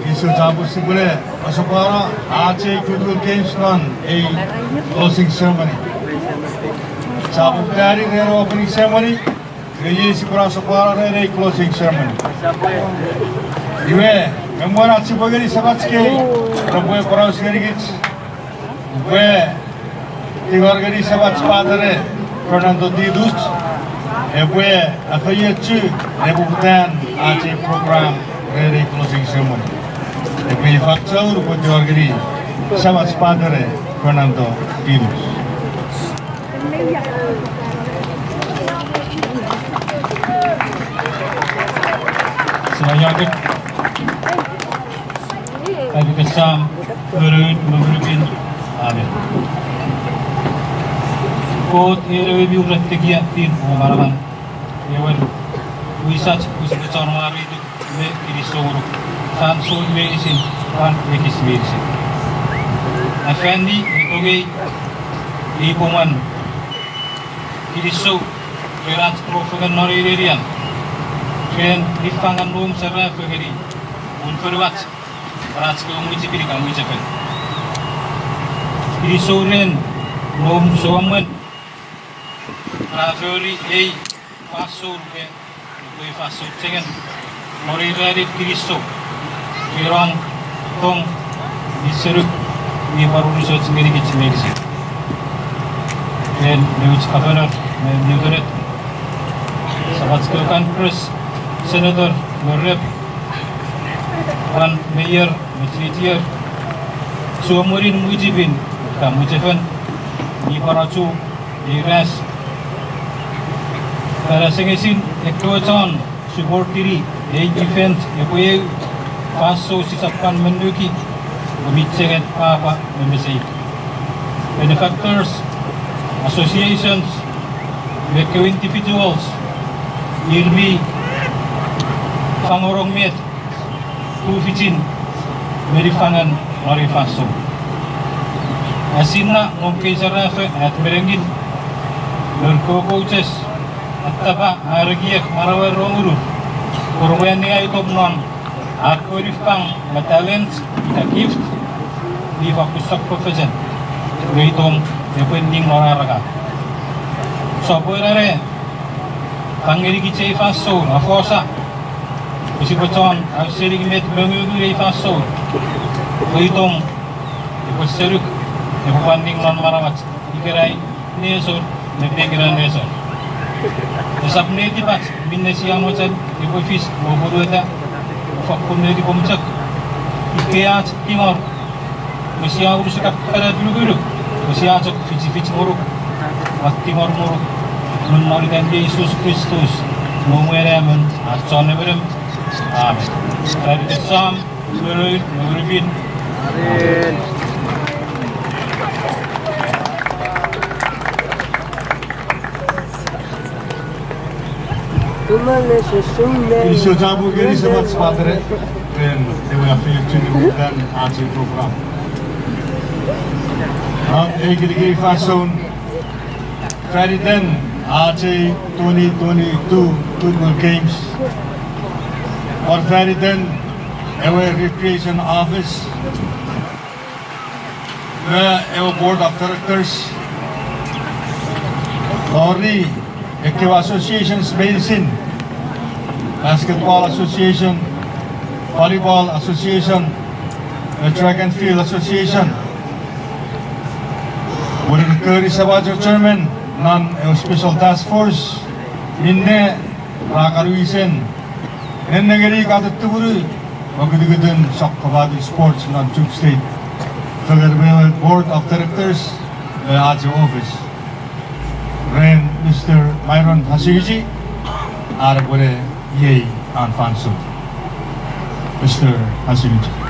Isu cabut si boleh masuk orang Aceh Goodwill Games non closing ceremony. Cabut dari opening ceremony, kerja si kurang sekolah dari closing ceremony. Iwe, kamu nak si bagi sahabat sekali, ramai kurang sekali gitu. Iwe, tiga kali sahabat sepadan Fernando Didus, iwe, akhirnya Chuuk, rebutan Aceh program dari closing ceremony. Iwe fakta urut tiga kali sahabat sepadan Fernando Didus. Selanjutnya, kami kesam berubin, amin. Kot era lebih urat tiga tin pengalaman, lewat wisat besar mari itu me kiri soro, san soro me isin, kan ekis me isin. Afandi itu gay, ibuman kiri soro, berat profokan mari derian. Ken difangan room serra fegeri unferwat berat ke umuji pilih kamu ucapkan ini soren room soaman raferi pasur ke pasur cengen mori dari Kristo kirang tong diseruk di baru risot sendiri kecil sih dan news kabar news sahabat sekalian press Senator, Rep, Mayor, Majority, Suamurin Mujibin, Kamujavan, di Paracu, di Ras, para sengesin, ektocan, support diri, defense, epoye, paso sisapan menduki, bumitsengat apa membesai. Benefactors, associations, individuals, ilmi, pangorong met, tufijin, merifangan, marifaso. Asinna ngomkei sarafe at merengin, berkokoces, at taba aragiyak marawar ronguru, kurwayan niya ito non, at kurifang matalent, ita gift, di fakusak profession, ngaitong depending mararaga. So boyrare, pangiri kicay faso, afosa, Kasi beton, ang sering met mengurai faso, itong ipaseruk, ipapanding non marawat, ikirai nesor, nepegiran nesor. Nasab neti bat, binne siyang macam ipofis, maburueta, fakun neti pomcak, ikayat timor, masiyang urusak kada dulu-dulu, masiyang cak fici-fici muruk, wat timor muruk, menolikan Yesus Kristus, mumueramen, atson neberem. Amin. Dari kesam, berubin. Amin. Isu campur gini sempat sepatre dan dengan film dan Aceh program. Gini fason Friday then Aceh 2022 Goodwill Games. Or Friday then our recreation office, our board of directors, Lori, associations medicine, basketball association, volleyball association, track and field association. With the Curry Sabajo chairman, non-special task force, Inne Rakaruisen, and negeri kata tuburu, magudugudun sok kabadu sports non Chuuk State. Federal Board of Directors, the Aceh office. Ren Mr. Myron Hasiji, Arabore Yei Anfanso. Mr. Hasiji.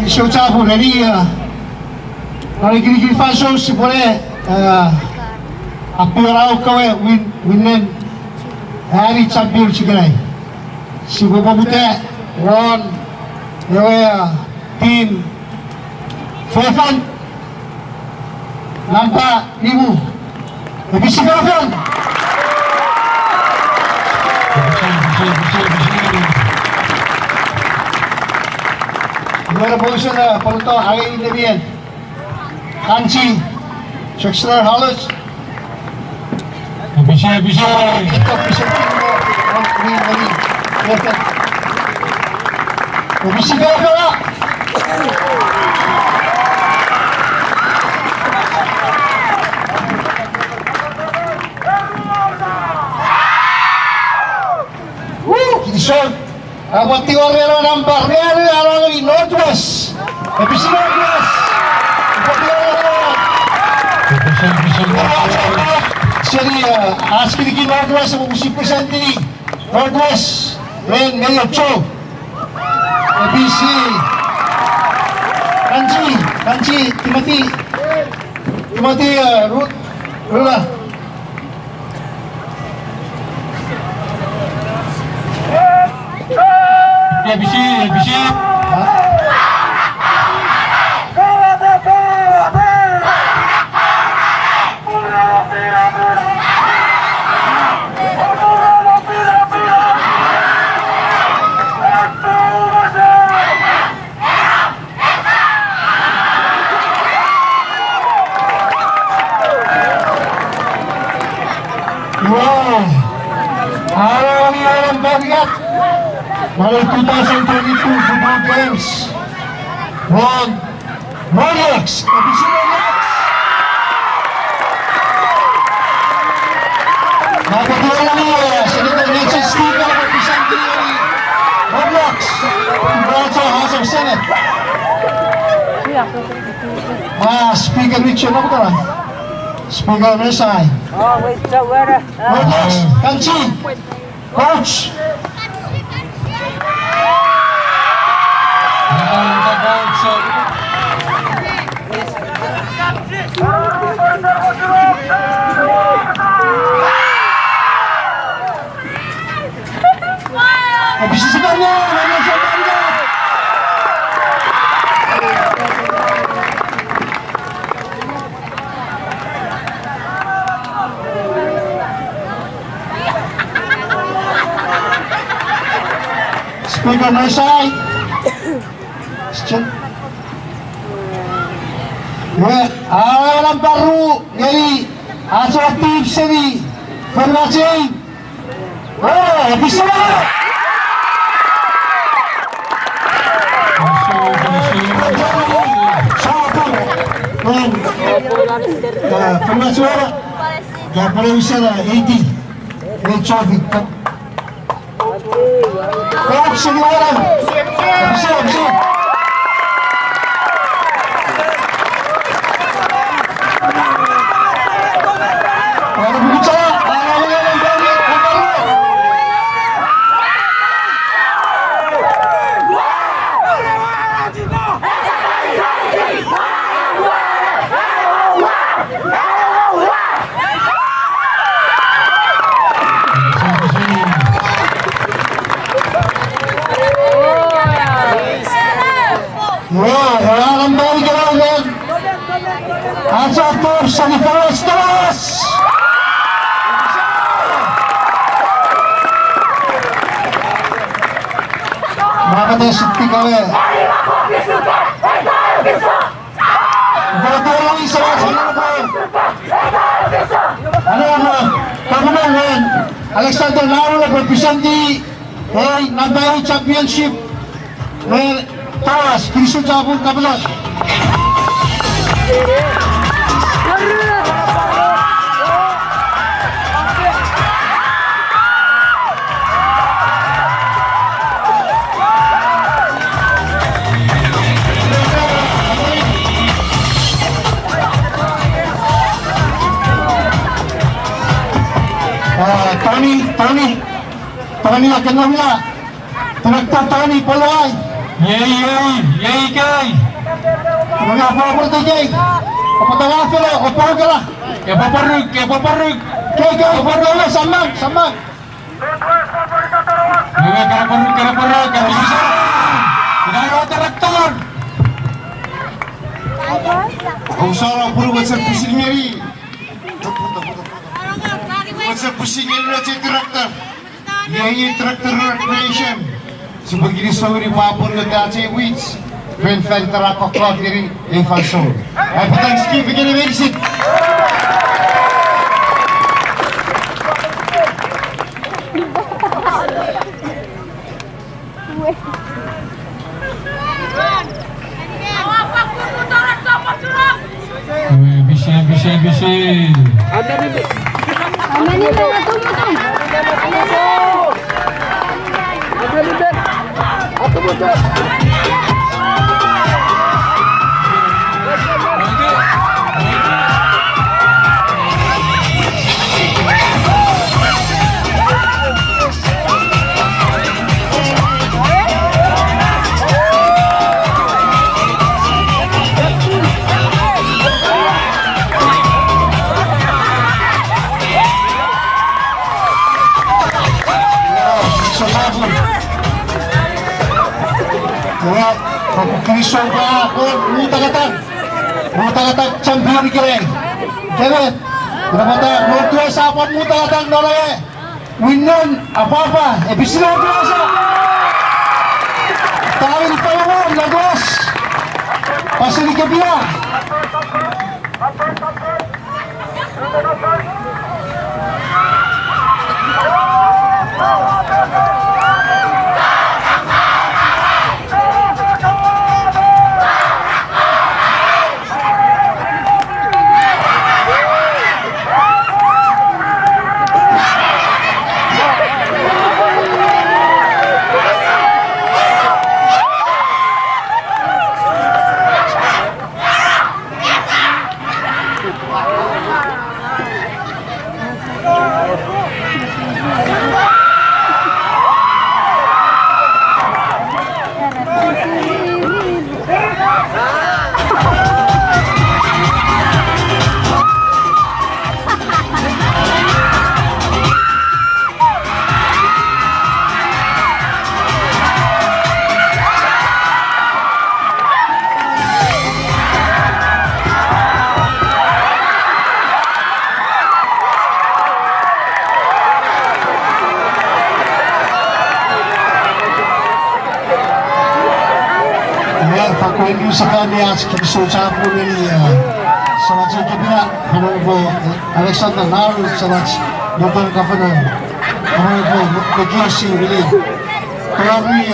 Isu campur dari gini fashion si boleh apurau kawe win hari champion si kenai si bobo bute won team Fefan nampak ibu lebih sigafan Gimana position na paluto hari ini bien Kanci Chuuk halus Bisa. Ito bisa Bisa ka Kisyon Abot tiwari nampak Rere arang Northwest Bisa Northwest Jadi aski di Northwest Musim presenti Northwest Dan Mayor Chuuk ABC Kanci Timothy Rula ABC. Araw-araw bagiat Malam 2022 Goodwill Games Won Rolex ABC Rolex Napatuloy ni Senator Richard Stiga representing ni Rolex Congrats House of Senate Speaker Richard apa kan? Speaker Resai Rolex Kanci Coach Bisa sebenarnya Speaker Resai Alam baru dari asosiatif seni formasi bisa formasi ya boleh bisa AD traffic kok sini orang bisa Satu sanitize terus. Maka dia sepi kawe. Betul ini salah Ano kamunan Alexander Narola representi Novo Championship Tawas Kristo Jabon Kabalat Tony akan namanya Traktor Tony Polawai Yay kay Mga apa-apa ito, Jay? Kapatawa ka lang, kapag ka lang. Kepaparug, kepaparug. Kapag ka samang, samang. Mga karaparug, kami bisa. Ginagawa traktor. Kung sarang puro what's up pusing ngeri. What's up pusing ngeri na si traktor. Yaya traktor recreation. Sebagai story papun na dati weeds. Ben fan terapok klok diri falso. Ay patang skip begini medicine. Bisi. Kaya, pagkakrisyon ka ako, muta-katag, champion kere. Kevin, kenapa mutua sapon muta-katag nolawe. Winon, apa-apa, episode biasa. Tawin payungan, nagos. Pasal di kabila. Pakuin sa kanya at kinusulsahan po ni sa mga kabila Honorable Alexander Naru sa mga Local Governor Honorable Nagyosi Willie Kami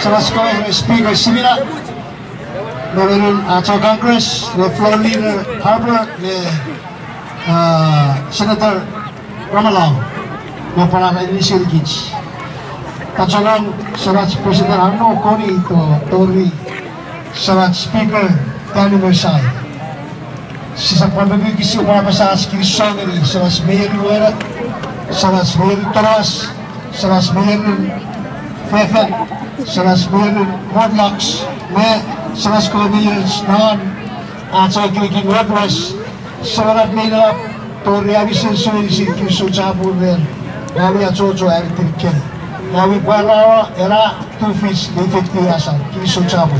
sa mga Speaker Simila Meron sa Congress the Floor Leader Harbor ni Senator Ramalao na para ni Silkich Tatsalang sa mga President Arno Koni Tori sa Speaker Tani Mersay sa pamimigis ko para sa Kirisoneri sa Mayor Nuera sa Mayor Toras sa Mayor Fefe sa Mayor Rodlocks sa Mayor Nahan at sa Kiligin Rodwest sa mga Mayor Tori Avisen Suri si Kirisong Chabur rin Nami at Socho Eritrikin Nami Buwarawa Era 2 feet 50 asa Kirisong Chabur